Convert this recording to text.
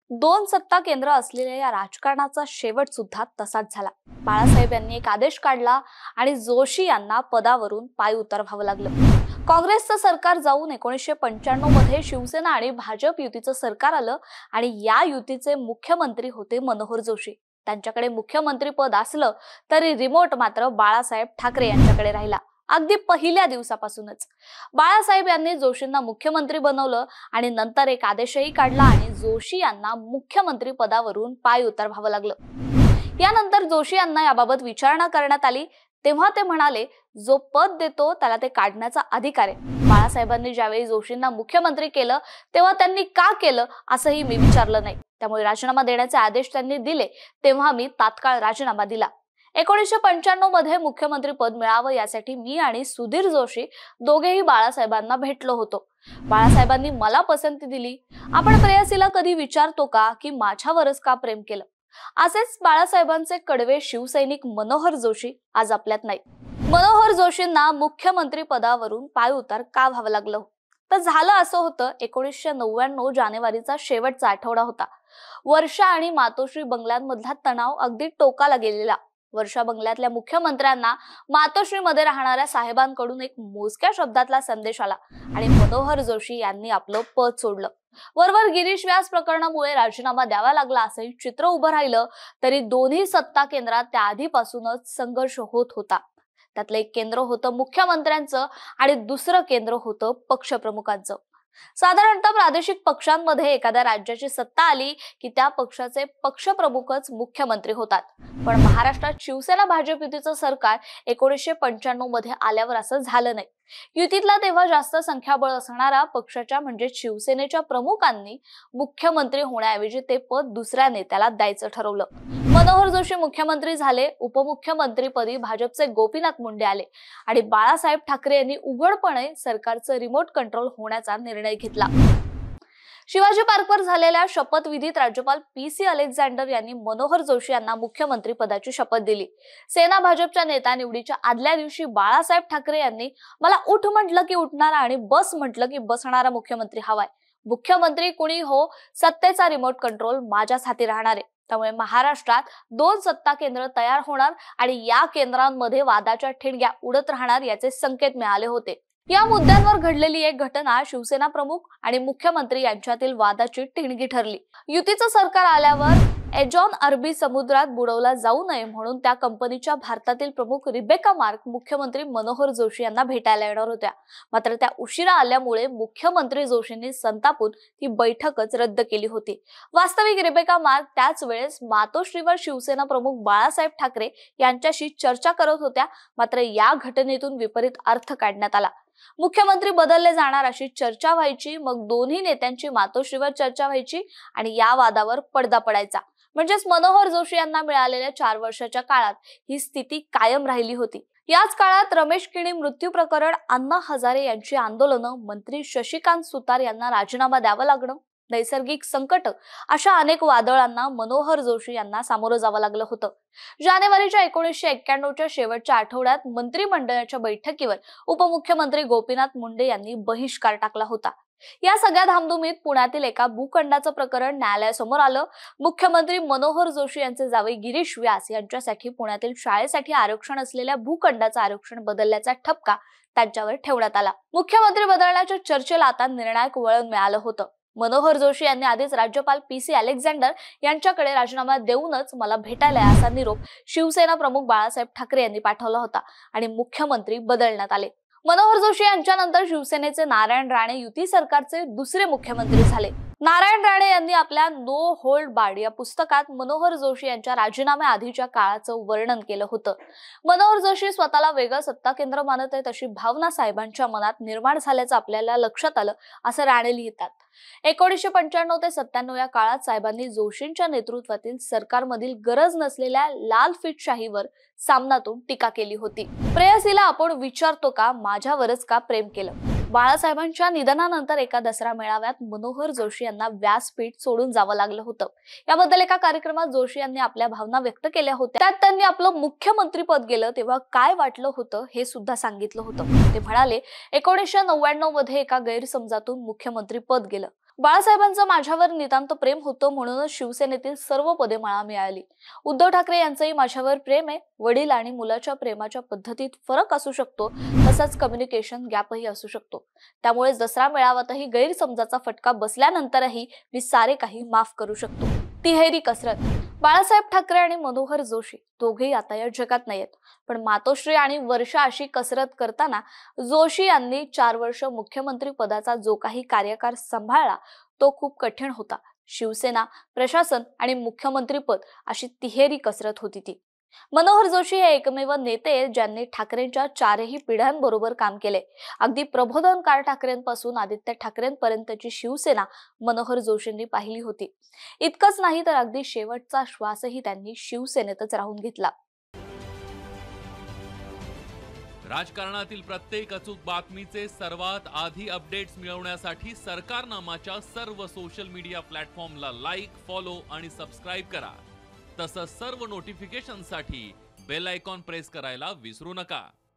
दोन सत्ता केंद्र असलेल्या या राजकारणाचा शेवट सुद्धा तसाच झाला। बाळासाहेब यांनी एक आदेश काढला आणि जोशी यांना पदावरून पाय उतरवावं लागलं। काँग्रेसचं सरकार जाऊन 1995 मध्ये शिवसेना आणि भाजप युतीचं सरकार आलं आणि या युतीचे मुख्यमंत्री होते मनोहर जोशी। त्यांच्याकडे मुख्यमंत्री पद असलं तरी रिमोट मात्र बाळासाहेब ठाकरे यांच्याकडे राहिला। अगदी पहिल्या दिवसापासूनच बाळासाहेब यांनी जोशींना मुख्यमंत्री बनवलं आणि नंतर एक आदेशही काढला आणि जोशी यांना मुख्यमंत्री पदावरून पाय उतरवावं लागलं। यानंतर जोशी यांना याबाबत विचारणा करण्यात आली तेव्हा ते म्हणाले, जो पद देतो त्याला ते काढण्याचा अधिकार आहे। बाळासाहेबांनी ज्यावेळी जोशींना मुख्यमंत्री केलं तेव्हा त्यांनी का केलं असंही मी विचारलं नाही, त्यामुळे राजीनामा देण्याचे आदेश त्यांनी दिले तेव्हा मी तात्काळ राजीनामा दिला। 1995 मध्ये मुख्यमंत्री पद मिळावं यासाठी मी आणि सुधीर जोशी दोघेही बाळासाहेबांना भेटलो होतो। बाळासाहेबांनी मला पसंती दिली। आपण प्रेयसीला कधी विचारतो का की माझ्यावरच का प्रेम केलं? असेच बाळासाहेबांचे कडवे शिवसैनिक मनोहर जोशी आज आपल्यात नाही। मनोहर जोशींना मुख्यमंत्री पदावरून पायउतार का व्हावं लागलं? तर झालं असं होतं, 1999 जानेवारीचा शेवटचा आठवडा होता। वर्षा आणि मातोश्री बंगल्यांमधला तणाव अगदी टोकाला गेलेला। वर्षा बंगल्यातल्या मुख्यमंत्र्यांना मातोश्रीमध्ये राहणाऱ्या साहेबांकडून एक मोजक्या शब्दातला संदेश आला आणि मनोहर जोशी यांनी आपलं पद सोडलं। वरवर गिरीश व्यास प्रकरणामुळे राजीनामा द्यावा लागला असंही चित्र उभं राहिलं तरी दोन्ही सत्ता केंद्रात त्याआधीपासूनच संघर्ष होत होता। त्यातलं एक केंद्र होतं मुख्यमंत्र्यांचं आणि दुसरं केंद्र होतं पक्षप्रमुखांचं। साधारणतः प्रादेशिक पक्षांमध्ये एखाद्या राज्याची सत्ता आली की त्या पक्षाचे पक्षप्रमुखच मुख्यमंत्री होतात, पण महाराष्ट्रात शिवसेना भाजप युतीचं सरकार 1995 मध्ये आल्यावर असं झालं नाही। युतीतला तेव्हा जास्त संख्याबळ असणारा पक्षाच्या म्हणजे शिवसेनेच्या प्रमुखांनी मुख्यमंत्री होण्याऐवजी ते पद दुसऱ्या नेत्याला द्यायचं ठरवलं। मनोहर जोशी मुख्यमंत्री झाले, उपमुख्यमंत्रीपदी भाजपचे गोपीनाथ मुंडे आले आणि बाळासाहेब ठाकरे यांनी उघडपणे सरकारचं रिमोट कंट्रोल होण्याचा निर्णय घेतला। शिवाजी पार्कवर झालेल्या शपथविधीत राज्यपाल पी.सी. अलेक्झांडर यांनी मनोहर जोशी यांना मुख्यमंत्री पदाची शपथ दिली। सेना भाजपच्या नेता निवडीच्या आदल्या दिवशी बाळासाहेब ठाकरे यांनी मला उठ म्हटलं की उठणारा आणि बस म्हटलं की बसणारा मुख्यमंत्री हवाय। मुख्यमंत्री कुणी हो, सत्तेचा रिमोट कंट्रोल माझ्याच हाती राहणार आहे। त्यामुळे महाराष्ट्रात दोन सत्ता केंद्र तयार होणार आणि या केंद्रांमध्ये वादाच्या ठिणग्या उडत राहणार याचे संकेत मिळाले होते। या मुद्द्यांवर घडलेली एक घटना शिवसेना प्रमुख आणि मुख्यमंत्री यांच्यातील वादाची ठिणगी ठरली। युतीचं सरकार आल्यावर एजॉन अरबी समुद्रात बुडवला जाऊ नये म्हणून त्या कंपनीच्या भारतातील प्रमुख रिबेका मार्क मुख्यमंत्री मनोहर जोशी यांना भेटायला येणार होत्या, मात्र त्या उशिरा आल्यामुळे मुख्यमंत्री जोशींनी संतापून ती बैठकच रद्द केली होती। वास्तविक रिबेका मार्क त्याच वेळेस मातोश्रीवर शिवसेना प्रमुख बाळासाहेब ठाकरे यांच्याशी चर्चा करत होत्या, मात्र या घटनेतून विपरीत अर्थ काढण्यात आला। मुख्यमंत्री बदलले जाणार अशी चर्चा व्हायची, मग दोन्ही नेत्यांची मातोश्रीवर चर्चा व्हायची आणि या वादावर पडदा पडायचा। म्हणजेच मनोहर जोशी यांना मिळालेल्या 4 वर्षाच्या काळात ही स्थिती कायम राहिली होती। याच काळात रमेश किणी मृत्यू प्रकरण, अण्णा हजारे यांची आंदोलनं, मंत्री शशिकांत सुतार यांना राजीनामा द्यावा लागणं, नैसर्गिक संकट अशा अनेक वादळांना मनोहर जोशी यांना सामोरं जावं लागलं होतं। जानेवारीच्या 1991च्या शेवटच्या आठवड्यात मंत्रिमंडळाच्या बैठकीवर उपमुख्यमंत्री गोपीनाथ मुंडे यांनी बहिष्कार टाकला होता। या सगळ्या धामधुमीत पुण्यातील एका भूखंडाचं प्रकरण न्यायालयासमोर आलं। मुख्यमंत्री मनोहर जोशी यांचे जावई गिरीश व्यास यांच्यासाठी पुण्यातील शाळेसाठी आरक्षण असलेल्या भूखंडाचं आरक्षण बदलल्याचा ठपका त्यांच्यावर ठेवण्यात आला। मुख्यमंत्री बदलण्याच्या चर्चेला आता निर्णायक वळण मिळालं होतं। मनोहर जोशी यांनी आधीच राज्यपाल पी.सी. अलेक्झांडर यांच्याकडे राजीनामा देऊनच मला भेटायला या असा निरोप शिवसेना प्रमुख बाळासाहेब ठाकरे यांनी पाठवला होता आणि मुख्यमंत्री बदलण्यात आले। मनोहर जोशी यांच्यानंतर शिवसेनेचे नारायण राणे युती सरकारचे दुसरे मुख्यमंत्री झाले। नारायण राणे यांनी आपल्या नो होल्ड बार्ड या पुस्तकात मनोहर जोशी यांच्या राजीनाम्या आधीच्या काळाचं वर्णन केलं होतं। मनोहर जोशी स्वतःला वेगळं सत्ता केंद्र मानत आहेत अशी भावना साहेबांच्या मनात निर्माण झाल्याचं आपल्याला लक्षात आलं, असं राणे लिहितात। 1995 ते 97 या काळात साहेबांनी जोशींच्या नेतृत्वातील सरकारमधील गरज नसलेल्या लाल फित शाहीवर सामनातून टीका केली होती। प्रेयसीला आपण विचारतो का माझ्यावरच का प्रेम केलं? बाळासाहेबांच्या निधनानंतर एका दसरा मेळाव्यात मनोहर जोशी यांना व्यासपीठ सोडून जावं लागलं होतं। याबद्दल एका कार्यक्रमात जोशी यांनी आपल्या भावना व्यक्त केल्या होत्या। त्यात त्यांनी आपलं मुख्यमंत्रीपद गेलं तेव्हा काय वाटलं होतं हे सुद्धा सांगितलं होतं। ते म्हणाले, 1999 मध्ये एका गैरसमजातून मुख्यमंत्री पद गेलं। बाळासाहेबांचं माझ्यावर नितांत प्रेम होतं, म्हणूनच शिवसेनेतील सर्व पदे मला मिळाली. उद्धव ठाकरे यांचंही माझ्यावर प्रेम आहे. वडील आणि मुलाच्या प्रेमाच्या पद्धतीत फरक असू शकतो, तसंच कम्युनिकेशन गॅपही असू शकतो. त्यामुळे दसरा मेळाव्यातही गैरसमजाचा फटका बसल्यानंतरही मी सारे काही माफ करू शकतो. तिहेरी कसरत. बाळासाहेब ठाकरे आणि मनोहर जोशी दोघेही आता या जगात नाहीयेत, पण मातोश्री आणि वर्षा अशी कसरत करताना जोशी यांनी 4 वर्ष मुख्यमंत्री पदाचा जो काही कार्यकाळ सांभाळला तो खूप कठीण होता. शिवसेना, प्रशासन आणि मुख्यमंत्रीपद अशी तिहेरी कसरत होती ती. मनोहर जोशी हे एकमेव नेते आहेत ज्यांनी ठाकरेंच्या 4ही पिढ्यांबरोबर काम केले. अगदी प्रबोधनकार ठाकरेंपासून आदित्य ठाकरेंपर्यंतची शिवसेना मनोहर जोशींनी पाहिली होती. इतकंच नाही तर अगदी शेवटचा श्वासही त्यांनी शिवसेनेतच राहून घेतला. राजकारणातील प्रत्येक अचूक बातमीचे सर्वात आधी अपडेट्स मिळवण्यासाठी सरकारनामाच्या सर्व सोशल मीडिया प्लॅटफॉर्मला लाईक, फॉलो आणि सबस्क्राईब करा. तसंच सर्व नोटिफिकेशनसाठी बेल आयकॉन प्रेस करायला विसरू नका.